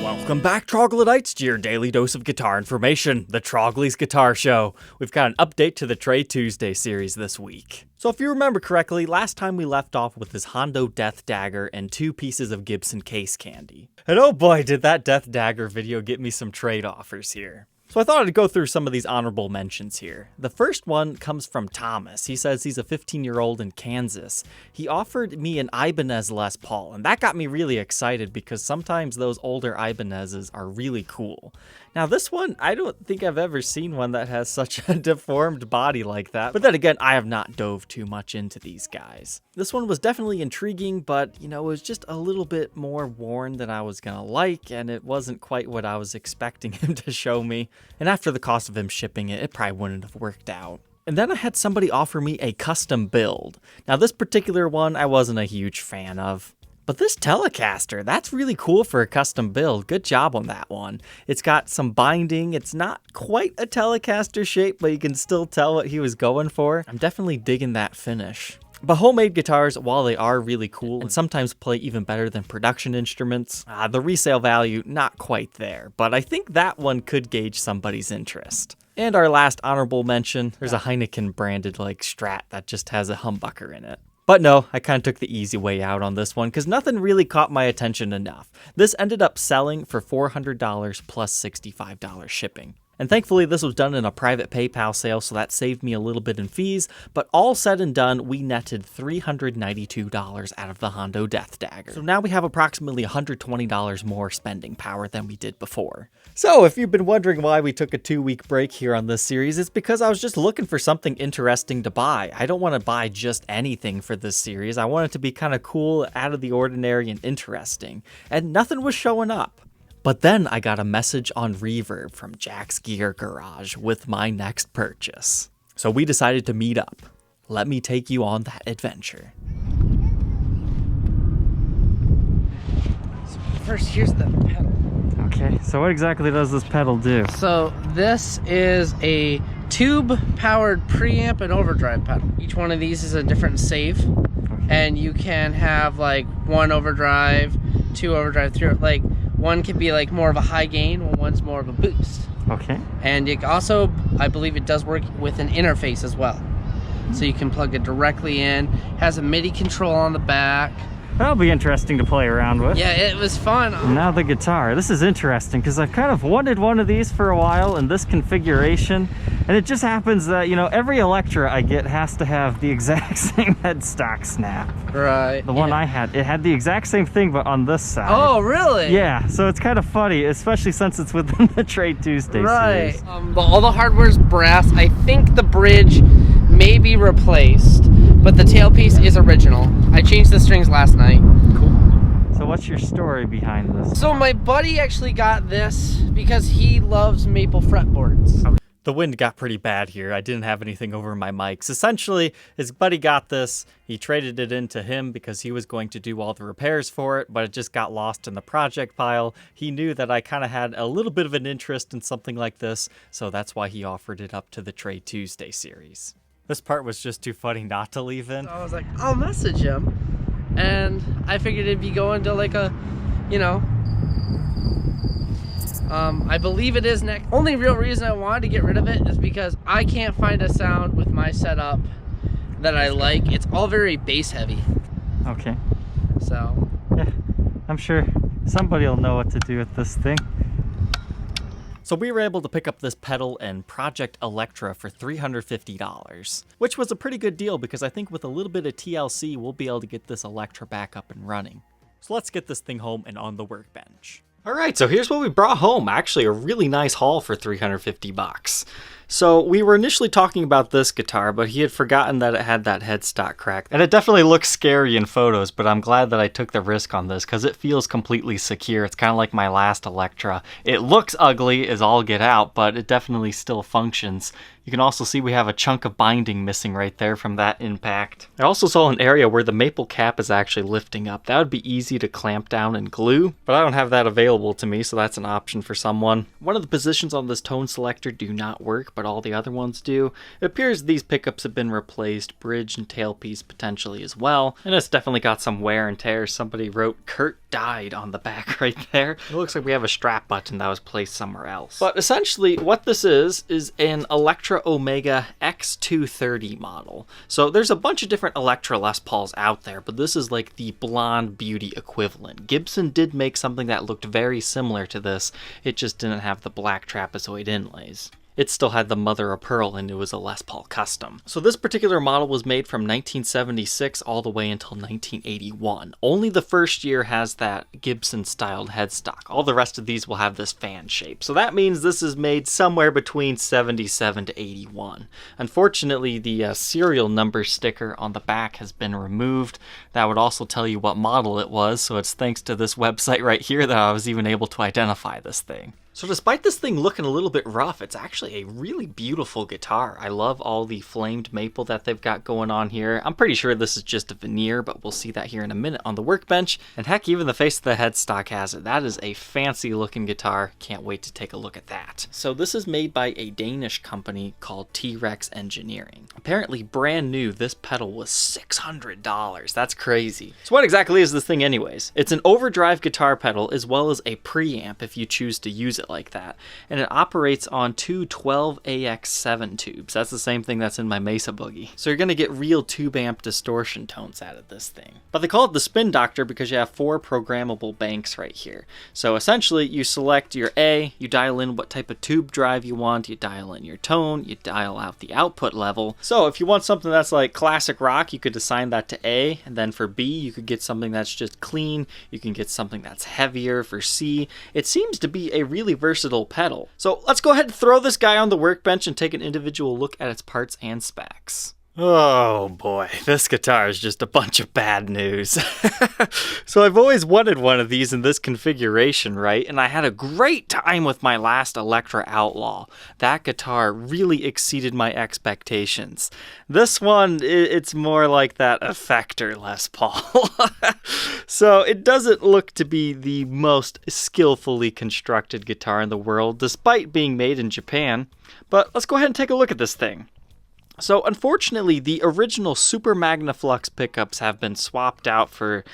Welcome back, Troglodytes, to your daily dose of guitar information, the Trogly's Guitar Show. We've got an update to the Trade Tuesday series this week. So if you remember correctly, last time we left off with this Hondo Death Dagger and 2 pieces of Gibson case candy. And oh boy, did that Death Dagger video get me some trade offers here. So I thought I'd go through some of these honorable mentions here. The first one comes from Thomas. He says he's a 15-year-old in Kansas. He offered me an Ibanez Les Paul, and that got me really excited because sometimes those older Ibanezes are really cool. Now this one, I don't think I've ever seen one that has such a deformed body like that. But then again, I have not dove too much into these guys. This one was definitely intriguing, but it was just a little bit more worn than I was gonna like, and it wasn't quite what I was expecting him to show me. And after the cost of him shipping it, it probably wouldn't have worked out. And then I had somebody offer me a custom build. Now this particular one I wasn't a huge fan of. But this Telecaster, that's really cool for a custom build. Good job on that one. It's got some binding. It's not quite a Telecaster shape, but you can still tell what he was going for. I'm definitely digging that finish. But homemade guitars, while they are really cool and sometimes play even better than production instruments, the resale value, not quite there. But I think that one could gauge somebody's interest. And our last honorable mention, there's a Heineken branded like Strat that just has a humbucker in it. But no, I kind of took the easy way out on this one because nothing really caught my attention enough. This ended up selling for $400 plus $65 shipping. And thankfully this was done in a private PayPal sale, so that saved me a little bit in fees, but all said and done, we netted $392 out of the Hondo Death Dagger. So now we have approximately $120 more spending power than we did before. So if you've been wondering why we took a 2-week break here on this series, it's because I was just looking for something interesting to buy. I don't want to buy just anything for this series. I want it to be kind of cool, out of the ordinary, and interesting. And nothing was showing up. But then I got a message on Reverb from Jack's Gear Garage with my next purchase. So we decided to meet up. Let me take you on that adventure. So first, here's the pedal. Okay, so what exactly does this pedal do? So this is a tube-powered preamp and overdrive pedal. Each one of these is a different save. And you can have like 1 overdrive, 2 overdrive, 3, like one can be like more of a high gain, while one's more of a boost. Okay. And it also, I believe it does work with an interface as well. So you can plug it directly in. Has a MIDI control on the back. That'll be interesting to play around with. Yeah, it was fun. Now the guitar. This is interesting because I've kind of wanted one of these for a while in this configuration. And it just happens that, every Electra I get has to have the exact same headstock snap. Right. The one I had, it had the exact same thing, but on this side. Oh, really? Yeah, so it's kind of funny, especially since it's within the Trade Tuesday series. All the hardware's brass. I think the bridge may be replaced, but the tailpiece is original. I changed the strings last night. Cool. So what's your story behind this? So my buddy actually got this because he loves maple fretboards. Okay. The wind got pretty bad here. I didn't have anything over my mics. Essentially, his buddy got this. He traded it in to him because he was going to do all the repairs for it, but it just got lost in the project pile. He knew that I kind of had a little bit of an interest in something like this, so that's why he offered it up to the Trade Tuesday series. This part was just too funny not to leave in. So I was like, I'll message him. And I figured it'd be going to like a, I believe it is next. Only real reason I wanted to get rid of it is because I can't find a sound with my setup that I like. It's all very bass heavy. Okay. So. Yeah, I'm sure somebody will know what to do with this thing. So we were able to pick up this pedal and Project Electra for $350, which was a pretty good deal because I think with a little bit of TLC, we'll be able to get this Electra back up and running. So let's get this thing home and on the workbench. All right, so here's what we brought home. Actually, a really nice haul for $350. So we were initially talking about this guitar, but he had forgotten that it had that headstock crack. And it definitely looks scary in photos, but I'm glad that I took the risk on this because it feels completely secure. It's kind of like my last Electra. It looks ugly as all get out, but it definitely still functions. You can also see we have a chunk of binding missing right there from that impact. I also saw an area where the maple cap is actually lifting up. That would be easy to clamp down and glue, but I don't have that available to me, so that's an option for someone. One of the positions on this tone selector do not work, but all the other ones do. It appears these pickups have been replaced, bridge and tailpiece potentially as well, and it's definitely got some wear and tear. Somebody wrote Kurt died on the back right there. It looks like we have a strap button that was placed somewhere else. But essentially what this is an Electra Omega X230 model. So there's a bunch of different Electra Les Pauls out there, but this is like the blonde beauty equivalent. Gibson did make something that looked very similar to this, it just didn't have the black trapezoid inlays. It still had the mother of pearl and it was a Les Paul custom. So this particular model was made from 1976 all the way until 1981. Only the first year has that Gibson styled headstock. All the rest of these will have this fan shape. So that means this is made somewhere between 77 to 81. Unfortunately, the serial number sticker on the back has been removed. That would also tell you what model it was, so it's thanks to this website right here that I was even able to identify this thing. So despite this thing looking a little bit rough, it's actually a really beautiful guitar. I love all the flamed maple that they've got going on here. I'm pretty sure this is just a veneer, but we'll see that here in a minute on the workbench. And heck, even the face of the headstock has it. That is a fancy looking guitar. Can't wait to take a look at that. So this is made by a Danish company called T-Rex Engineering. Apparently brand new, this pedal was $600. That's crazy. So what exactly is this thing anyways? It's an overdrive guitar pedal as well as a preamp if you choose to use it like that, and it operates on two 12AX7 tubes. That's the same thing that's in my Mesa Boogie. So you're going to get real tube amp distortion tones out of this thing. But they call it the Spin Doctor because you have 4 programmable banks right here. So essentially you select your A, you dial in what type of tube drive you want, you dial in your tone, you dial out the output level. So if you want something that's like classic rock, you could assign that to A, and then for B you could get something that's just clean, you can get something that's heavier for C. It seems to be a really versatile pedal. So let's go ahead and throw this guy on the workbench and take an individual look at its parts and specs. Oh boy, this guitar is just a bunch of bad news. So I've always wanted one of these in this configuration, right? And I had a great time with my last Electra Outlaw. That guitar really exceeded my expectations. This one, it's more like that Effector Les Paul. So it doesn't look to be the most skillfully constructed guitar in the world, despite being made in Japan. But let's go ahead and take a look at this thing. So unfortunately, the original Super Magnaflux pickups have been swapped out for,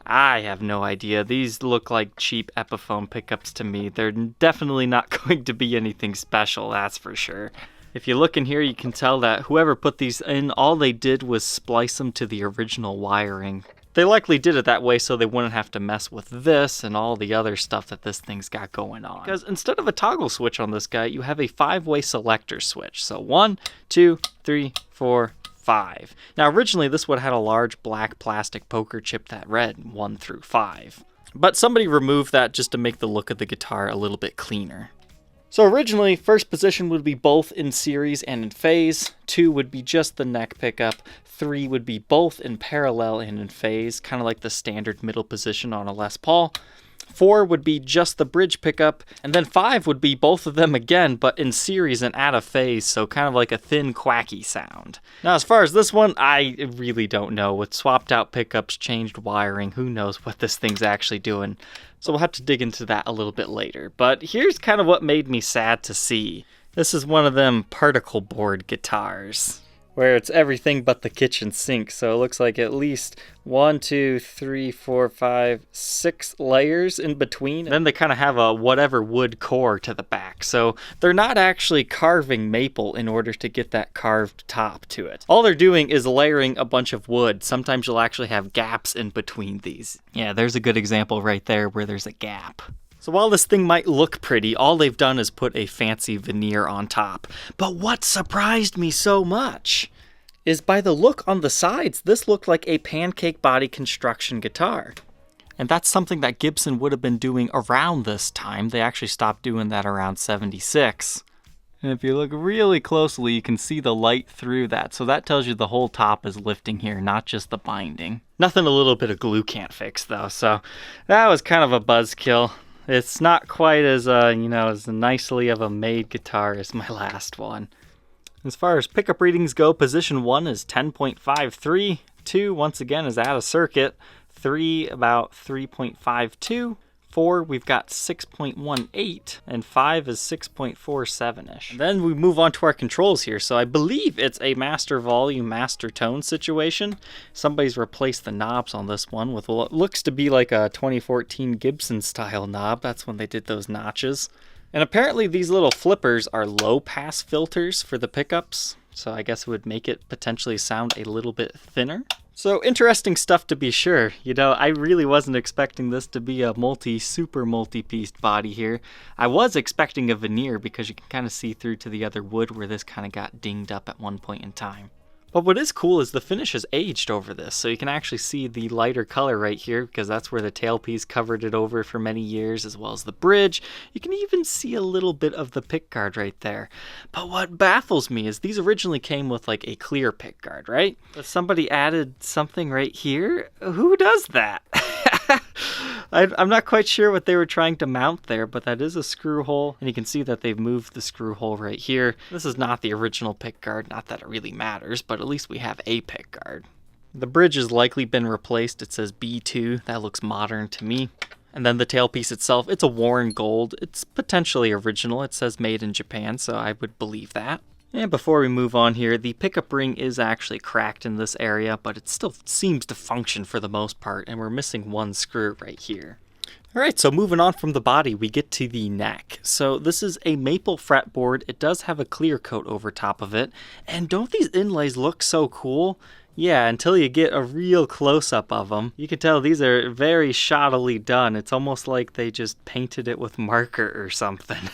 I have no idea. These look like cheap Epiphone pickups to me. They're definitely not going to be anything special, that's for sure. If you look in here, you can tell that whoever put these in, all they did was splice them to the original wiring. They likely did it that way so they wouldn't have to mess with this and all the other stuff that this thing's got going on. Because instead of a toggle switch on this guy, you have a 5-way selector switch. So 1, 2, 3, 4, 5. Now originally this would have had a large black plastic poker chip that read 1 through 5. But somebody removed that just to make the look of the guitar a little bit cleaner. So originally, first position would be both in series and in phase, 2 would be just the neck pickup, 3 would be both in parallel and in phase, kind of like the standard middle position on a Les Paul, 4 would be just the bridge pickup, and then 5 would be both of them again, but in series and out of phase, so kind of like a thin, quacky sound. Now, as far as this one, I really don't know. With swapped out pickups, changed wiring, who knows what this thing's actually doing. So we'll have to dig into that a little bit later. But here's kind of what made me sad to see. This is one of them particle board guitars, where it's everything but the kitchen sink. So it looks like at least 1, 2, 3, 4, 5, 6 layers in between. And then they kind of have a whatever wood core to the back. So they're not actually carving maple in order to get that carved top to it. All they're doing is layering a bunch of wood. Sometimes you'll actually have gaps in between these. Yeah, there's a good example right there where there's a gap. So while this thing might look pretty, all they've done is put a fancy veneer on top. But what surprised me so much is by the look on the sides, this looked like a pancake body construction guitar. And that's something that Gibson would have been doing around this time. They actually stopped doing that around 76. And if you look really closely, you can see the light through that. So that tells you the whole top is lifting here, not just the binding. Nothing a little bit of glue can't fix though. So that was kind of a buzzkill. It's not quite as, as nicely of a made guitar as my last one. As far as pickup readings go, position 1 is 10.53, 2 once again is out of circuit, 3 about 3.52, 4, we've got 6.18, and 5 is 6.47-ish. Then we move on to our controls here. So I believe it's a master volume, master tone situation. Somebody's replaced the knobs on this one with what looks to be like a 2014 Gibson style knob. That's when they did those notches. And apparently these little flippers are low pass filters for the pickups. So I guess it would make it potentially sound a little bit thinner. So interesting stuff to be sure. You know, I really wasn't expecting this to be a super multi-pieced body here. I was expecting a veneer because you can kind of see through to the other wood where this kind of got dinged up at one point in time. But what is cool is the finish has aged over this, so you can actually see the lighter color right here because that's where the tailpiece covered it over for many years, as well as the bridge. You can even see a little bit of the pickguard right there. But what baffles me is these originally came with like a clear pickguard, right? But somebody added something right here. Who does that? I'm not quite sure what they were trying to mount there, but that is a screw hole, and you can see that they've moved the screw hole right here. This is not the original pickguard, not that it really matters, but at least we have a pickguard. The bridge has likely been replaced. It says B2. That looks modern to me. And then the tailpiece itself, it's a worn gold. It's potentially original. It says made in Japan, so I would believe that. And before we move on here, the pickup ring is actually cracked in this area, but it still seems to function for the most part, and we're missing one screw right here. Alright, so moving on from the body, we get to the neck. So this is a maple fretboard. It does have a clear coat over top of it, and don't these inlays look so cool? Yeah, until you get a real close-up of them. You can tell these are very shoddily done. It's almost like they just painted it with marker or something.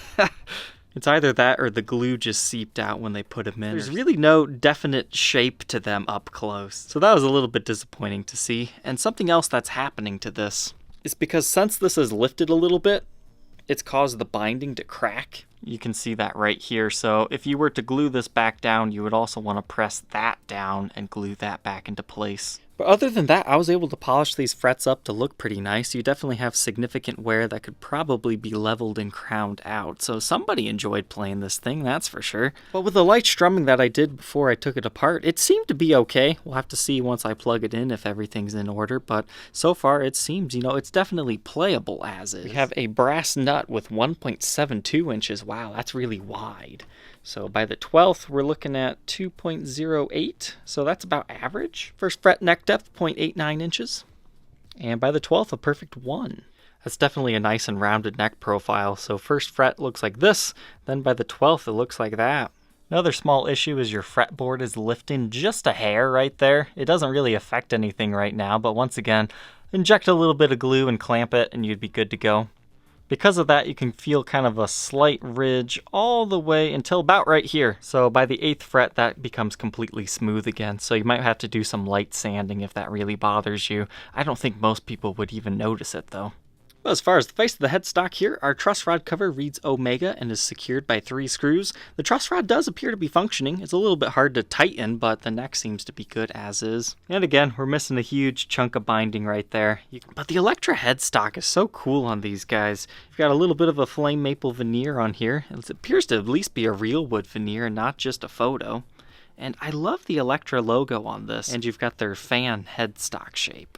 It's either that or the glue just seeped out when they put them in. There's really no definite shape to them up close. So that was a little bit disappointing to see. And something else that's happening to this is because since this is lifted a little bit, it's caused the binding to crack. You can see that right here. So if you were to glue this back down, you would also want to press that down and glue that back into place. But other than that, I was able to polish these frets up to look pretty nice. You definitely have significant wear that could probably be leveled and crowned out. So somebody enjoyed playing this thing, that's for sure. But with the light strumming that I did before I took it apart, it seemed to be okay. We'll have to see once I plug it in if everything's in order. But so far it seems, it's definitely playable as is. We have a brass nut with 1.72 inches. Wow, that's really wide. So by the 12th, we're looking at 2.08, so that's about average. First fret neck depth, 0.89 inches. And by the 12th, a perfect 1. That's definitely a nice and rounded neck profile. So first fret looks like this, then by the 12th, it looks like that. Another small issue is your fretboard is lifting just a hair right there. It doesn't really affect anything right now, but once again, inject a little bit of glue and clamp it, and you'd be good to go. Because of that, you can feel kind of a slight ridge all the way until about right here. So by the 8th fret, that becomes completely smooth again. So you might have to do some light sanding if that really bothers you. I don't think most people would even notice it though. Well, as far as the face of the headstock here, our truss rod cover reads Omega and is secured by 3 screws. The truss rod does appear to be functioning. It's a little bit hard to tighten, but the neck seems to be good as is. And again, we're missing a huge chunk of binding right there. But the Electra headstock is so cool on these guys. You've got a little bit of a flame maple veneer on here. It appears to at least be a real wood veneer and not just a photo. And I love the Electra logo on this. And you've got their fan headstock shape.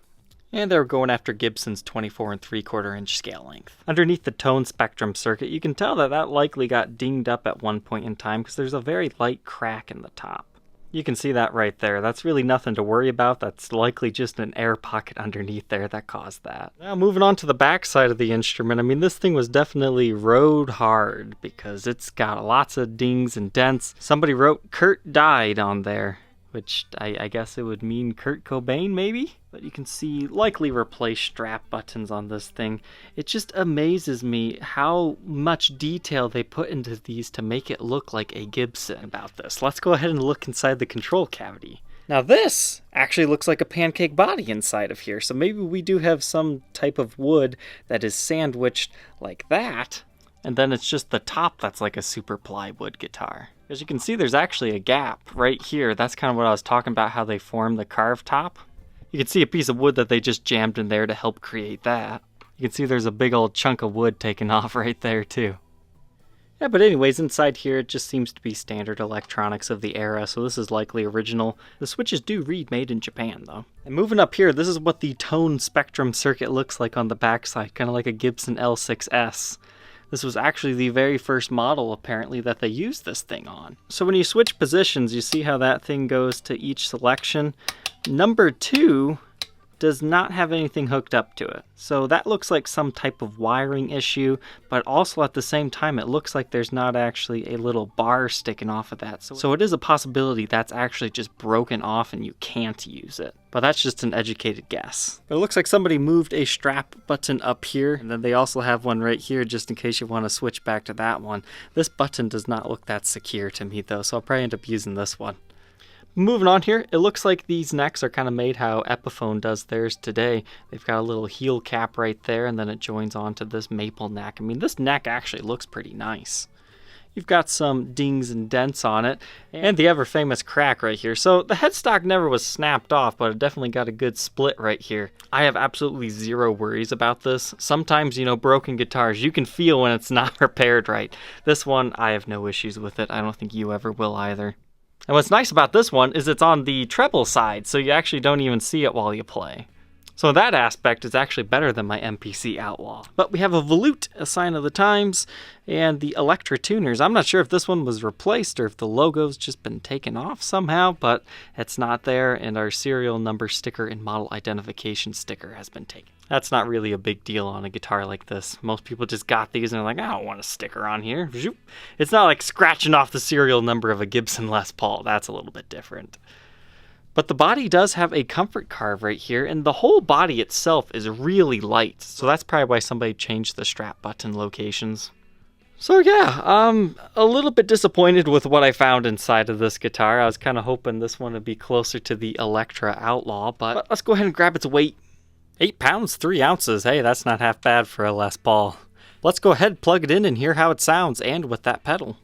And they're going after Gibson's 24 3/4 inch scale length. Underneath the tone spectrum circuit, you can tell that likely got dinged up at one point in time because there's a very light crack in the top. You can see that right there. That's really nothing to worry about. That's likely just an air pocket underneath there that caused that. Now moving on to the back side of the instrument, I mean this thing was definitely rode hard because it's got lots of dings and dents. Somebody wrote Kurt died on there, which I guess it would mean Kurt Cobain maybe? But you can see likely replace strap buttons on this thing. It just amazes me how much detail they put into these to make it look like a Gibson about this. Let's go ahead and look inside the control cavity. Now this actually looks like a pancake body inside of here, so maybe we do have some type of wood that is sandwiched like that, and then it's just the top that's like a super plywood guitar. As you can see, there's actually a gap right here. That's kind of what I was talking about, how they form the carved top. You can see a piece of wood that they just jammed in there to help create that. You can see there's a big old chunk of wood taken off right there too. Yeah, but anyways, inside here it just seems to be standard electronics of the era, so this is likely original. The switches do read made in Japan, though. And moving up here, this is what the tone spectrum circuit looks like on the backside, kind of like a Gibson L6S. This was actually the very first model, apparently, that they used this thing on. So when you switch positions, you see how that thing goes to each selection. Number 2 does not have anything hooked up to it. So that looks like some type of wiring issue, but also at the same time it looks like there's not actually a little bar sticking off of that. So it is a possibility that's actually just broken off and you can't use it. But that's just an educated guess. But it looks like somebody moved a strap button up here, and then they also have one right here just in case you want to switch back to that one. This button does not look that secure to me though, so I'll probably end up using this one. Moving on here, it looks like these necks are kind of made how Epiphone does theirs today. They've got a little heel cap right there, and then it joins onto this maple neck. I mean, this neck actually looks pretty nice. You've got some dings and dents on it, and the ever-famous crack right here. So the headstock never was snapped off, but it definitely got a good split right here. I have absolutely zero worries about this. Sometimes, you know, broken guitars, you can feel when it's not repaired right. This one, I have no issues with it. I don't think you ever will either. And what's nice about this one is it's on the treble side, so you actually don't even see it while you play. So in that aspect, it's actually better than my MPC Outlaw. But we have a volute, a sign of the times, and the Electra tuners. I'm not sure if this one was replaced or if the logo's just been taken off somehow, but it's not there, and our serial number sticker and model identification sticker has been taken. That's not really a big deal on a guitar like this. Most people just got these and they're like, I don't want a sticker on here. It's not like scratching off the serial number of a Gibson Les Paul. That's a little bit different. But the body does have a comfort carve right here, and the whole body itself is really light. So that's probably why somebody changed the strap button locations. So yeah, I'm a little bit disappointed with what I found inside of this guitar. I was kind of hoping this one would be closer to the Electra Outlaw, but let's go ahead and grab its weight. 8 pounds, 3 ounces. Hey, that's not half bad for a Les Paul. Let's go ahead, plug it in, and hear how it sounds, and with that pedal.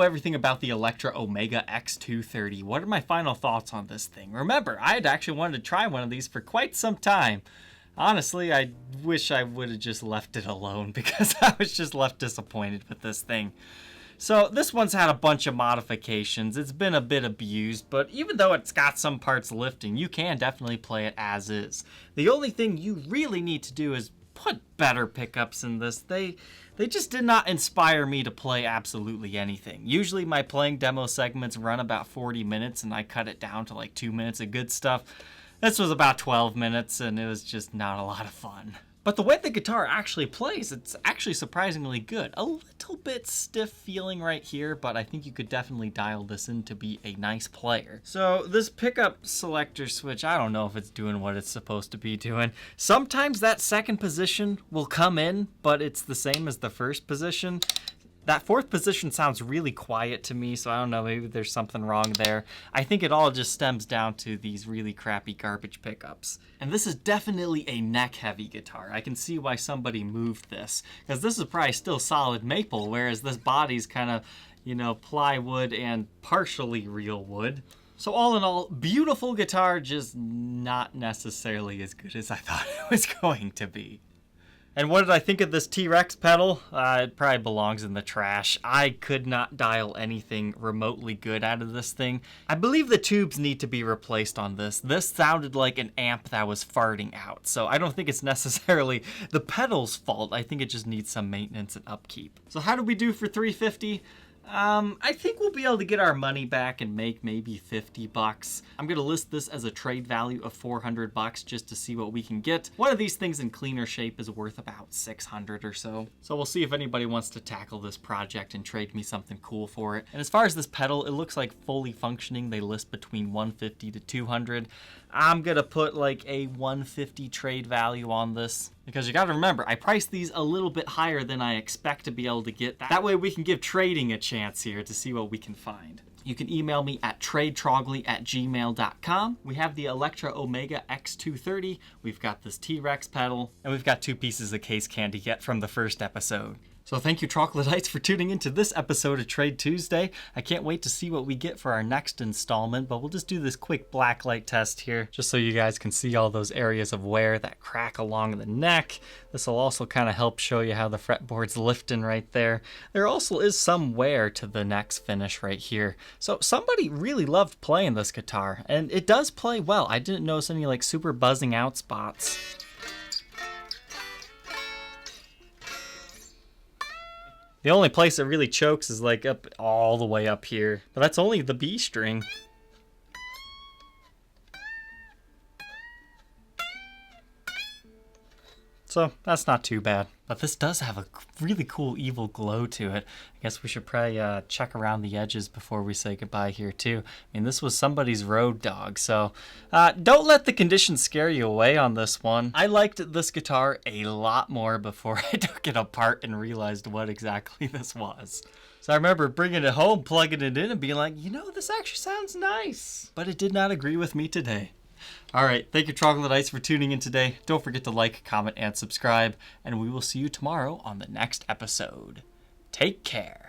everything about the Electra Omega X230. What are my final thoughts on this thing? Remember, I had actually wanted to try one of these for quite some time. Honestly, I wish I would have just left it alone because I was just left disappointed with this thing. So this one's had a bunch of modifications. It's been a bit abused, but even though it's got some parts lifting, you can definitely play it as is. The only thing you really need to do is put better pickups in this. They just did not inspire me to play absolutely anything. Usually my playing demo segments run about 40 minutes and I cut it down to like 2 minutes of good stuff. This was about 12 minutes and it was just not a lot of fun. But the way the guitar actually plays, it's actually surprisingly good. A little bit stiff feeling right here, but I think you could definitely dial this in to be a nice player. So this pickup selector switch, I don't know if it's doing what it's supposed to be doing. Sometimes that second position will come in, but it's the same as the first position. That fourth position sounds really quiet to me, so I don't know, maybe there's something wrong there. I think it all just stems down to these really crappy garbage pickups. And this is definitely a neck-heavy guitar. I can see why somebody moved this, because this is probably still solid maple, whereas this body's kind of, you know, plywood and partially real wood. So all in all, beautiful guitar, just not necessarily as good as I thought it was going to be. And what did I think of this T-Rex pedal? It probably belongs in the trash. I could not dial anything remotely good out of this thing. I believe the tubes need to be replaced on this. This sounded like an amp that was farting out. So I don't think it's necessarily the pedal's fault. I think it just needs some maintenance and upkeep. So how did we do for $350? I think we'll be able to get our money back and make maybe 50 bucks. I'm gonna list this as a trade value of 400 bucks just to see what we can get. One of these things in cleaner shape is worth about 600 or so. So we'll see if anybody wants to tackle this project and trade me something cool for it. And as far as this pedal, it looks like fully functioning. They list between 150 to 200. I'm gonna put like a 150 trade value on this. Because you gotta remember, I priced these a little bit higher than I expect to be able to get. That way we can give trading a chance here to see what we can find. You can email me at tradetrogly@gmail.com. We have the Electra Omega X230, we've got this T-Rex pedal, and we've got 2 pieces of case candy yet from the first episode. So thank you, Troglodytes, for tuning into this episode of Trade Tuesday. I can't wait to see what we get for our next installment, but we'll just do this quick blacklight test here, just so you guys can see all those areas of wear that crack along the neck. This will also kind of help show you how the fretboard's lifting right there. There also is some wear to the neck's finish right here. So somebody really loved playing this guitar, and it does play well. I didn't notice any like super buzzing out spots. The only place it really chokes is like up all the way up here, but that's only the B string. So that's not too bad. But this does have a really cool evil glow to it. I guess we should probably check around the edges before we say goodbye here too. I mean, this was somebody's road dog, so don't let the conditions scare you away on this one. I liked this guitar a lot more before I took it apart and realized what exactly this was. So I remember bringing it home, plugging it in, and being like, you know, this actually sounds nice. But it did not agree with me today. Alright, thank you Troglodytes for tuning in today. Don't forget to like, comment, and subscribe, and we will see you tomorrow on the next episode. Take care.